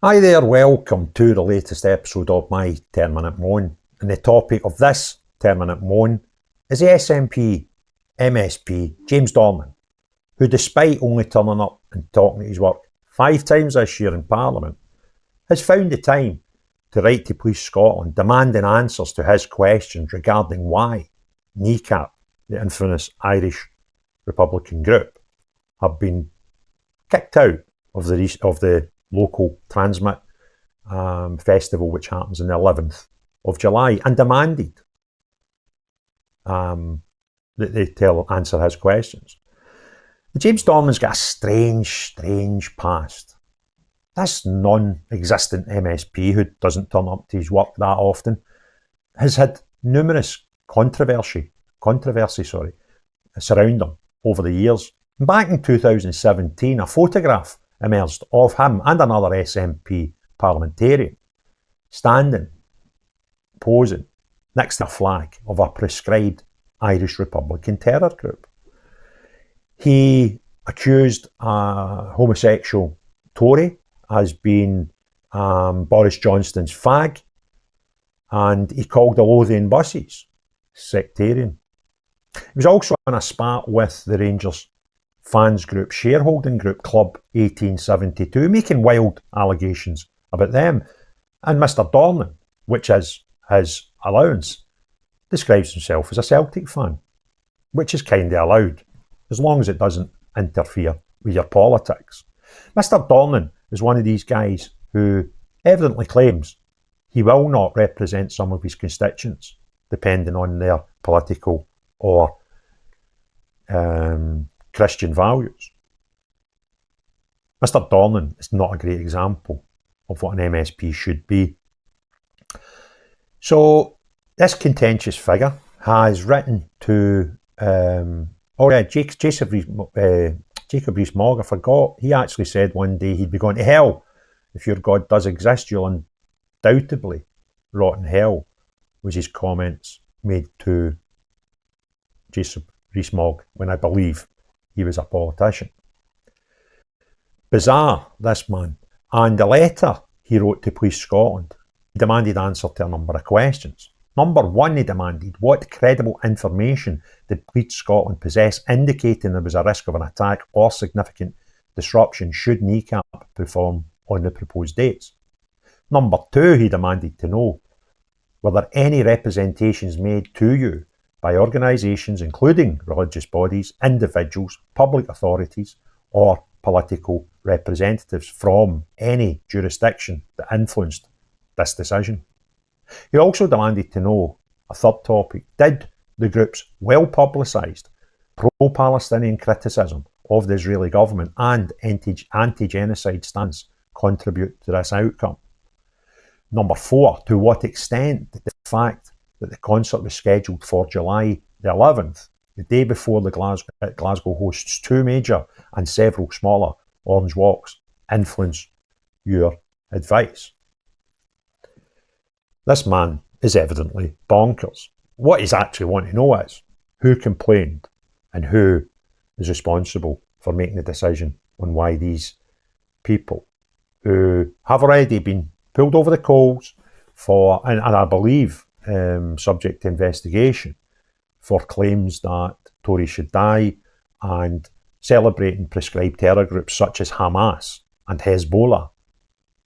Hi there, welcome to the latest episode of my 10-minute moan. And the topic of this 10-minute moan is the SNP MSP James Dornan, who despite only turning up and talking at his work 5 times this year in Parliament, has found the time to write to Police Scotland demanding answers to his questions regarding why KneeCap, the infamous Irish Republican group, have been kicked out of the local Trnsmt festival, which happens on the 11th of July, and demanded that they answer his questions. James Dornan's got a strange past. This non-existent MSP, who doesn't turn up to his work that often, has had numerous controversy surround him over the years. Back in 2017, a photograph emerged of him and another SNP parliamentarian standing, posing next to a flag of a proscribed Irish Republican terror group. He accused a homosexual Tory as being Boris Johnson's fag, and he called the Lothian Buses sectarian. He was also in a spat with the Rangers fans group, shareholding group Club 1872, making wild allegations about them. And Mr Dornan, which is his allowance, describes himself as a Celtic fan, which is kind of allowed, as long as it doesn't interfere with your politics. Mr Dornan is one of these guys who evidently claims he will not represent some of his constituents, depending on their political or Christian values. Mr Dornan is not a great example of what an MSP should be. So this contentious figure has written to Jacob Rees-Mogg. I forgot, he actually said one day he'd be going to hell. If your God does exist, you'll undoubtedly rot in hell, was his comments made to Jacob Rees-Mogg when I believe he was a politician. Bizarre, this man. And the letter he wrote to Police Scotland, he demanded answer to a number of questions. Number one, he demanded what credible information did Police Scotland possess indicating there was a risk of an attack or significant disruption should KneeCap perform on the proposed dates. Number two, he demanded to know, were there any representations made to you by organisations including religious bodies, individuals, public authorities or political representatives from any jurisdiction that influenced this decision? He also demanded to know, a third topic, did the group's well-publicised pro-Palestinian criticism of the Israeli government and anti-genocide stance contribute to this outcome? Number four, to what extent did the fact that the concert was scheduled for July the 11th, the day before the Glasgow hosts 2 major and several smaller Orange Walks, influence your advice? This man is evidently bonkers. What he's actually wanting to know is who complained and who is responsible for making the decision on why these people, who have already been pulled over the coals for, and I believe subject to investigation, for claims that Tories should die and celebrating prescribed terror groups such as Hamas and Hezbollah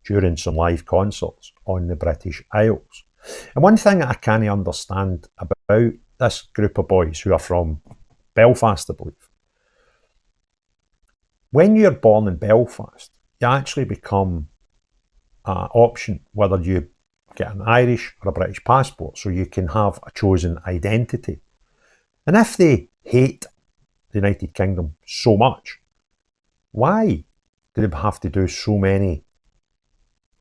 during some live concerts on the British Isles. And one thing that I can't understand about this group of boys who are from Belfast, I believe, when you're born in Belfast, you actually become an option whether you get an Irish or a British passport, so you can have a chosen identity. And if they hate the United Kingdom so much, why do they have to do so many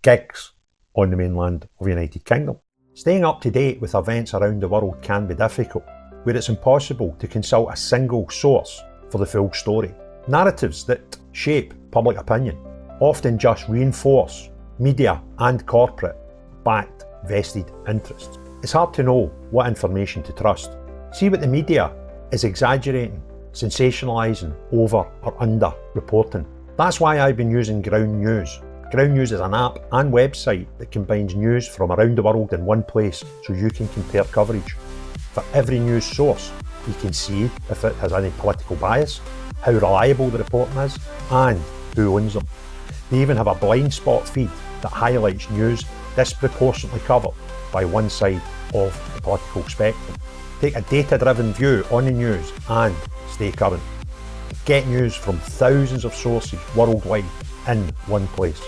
gigs on the mainland of the United Kingdom? Staying up to date with events around the world can be difficult, where it's impossible to consult a single source for the full story. Narratives that shape public opinion often just reinforce media and corporate-backed vested interests. It's hard to know what information to trust. See what the media is exaggerating, sensationalising, over or under reporting. That's why I've been using ground news, Ground News is an app and website that combines news from around the world in one place so you can compare coverage. For every news source, you can see if it has any political bias, how reliable the reporting is, and who owns them. They even have a blind spot feed that highlights news disproportionately covered by one side of the political spectrum. Take a data-driven view on the news and stay current. Get news from thousands of sources worldwide in one place.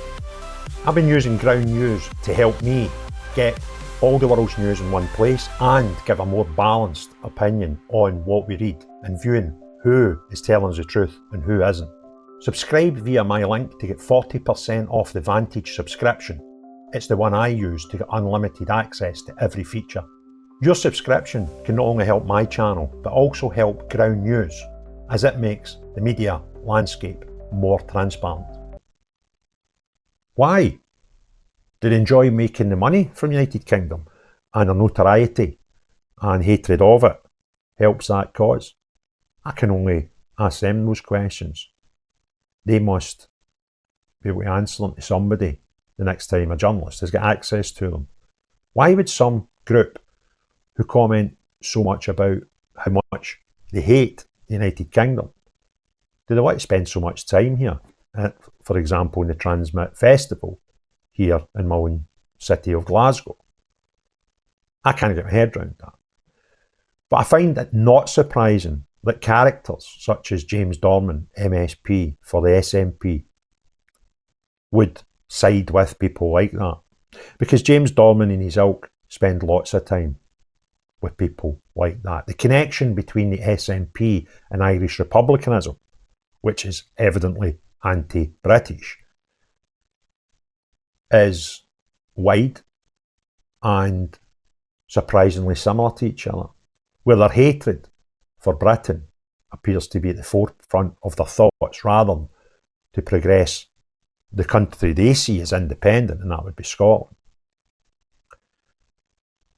I've been using Ground News to help me get all the world's news in one place and give a more balanced opinion on what we read and viewing who is telling us the truth and who isn't. Subscribe via my link to get 40% off the Vantage subscription. It's the one I use to get unlimited access to every feature. Your subscription can not only help my channel, but also help Ground News, as it makes the media landscape more transparent. Why? Do they enjoy making the money from United Kingdom, and their notoriety and hatred of it helps that cause? I can only ask them those questions. They must be able to answer them to somebody the next time a journalist has got access to them. Why would some group who comment so much about how much they hate the United Kingdom, do they want to spend so much time here? For example, in the Trnsmt festival here in my own city of Glasgow. I can't get my head around that. But I find it not surprising that characters such as James Dornan, MSP for the SNP, would side with people like that. Because James Dornan and his ilk spend lots of time with people like that. The connection between the SNP and Irish republicanism, which is evidently anti-British, is wide and surprisingly similar to each other, where their hatred for Britain appears to be at the forefront of their thoughts rather than to progress the country they see as independent, and that would be Scotland.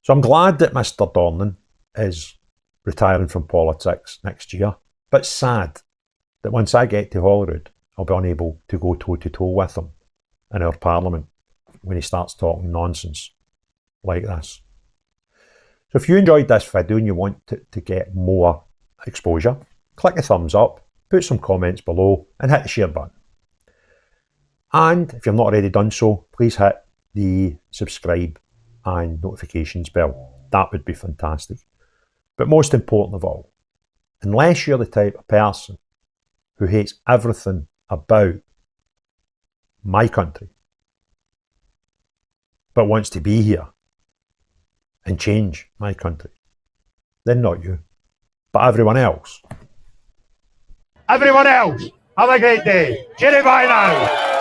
So I'm glad that Mr. Dornan is retiring from politics next year, but sad that once I get to Holyrood, I'll be unable to go toe-to-toe with him in our parliament when he starts talking nonsense like this. So if you enjoyed this video and you want to get more exposure, click the thumbs up, put some comments below and hit the share button. And if you've not already done so, please hit the subscribe and notifications bell. That would be fantastic. But most important of all, unless you're the type of person who hates everything about my country, but wants to be here and change my country, then not you, but everyone else. Everyone else, have a great day. Cheerio, bye now.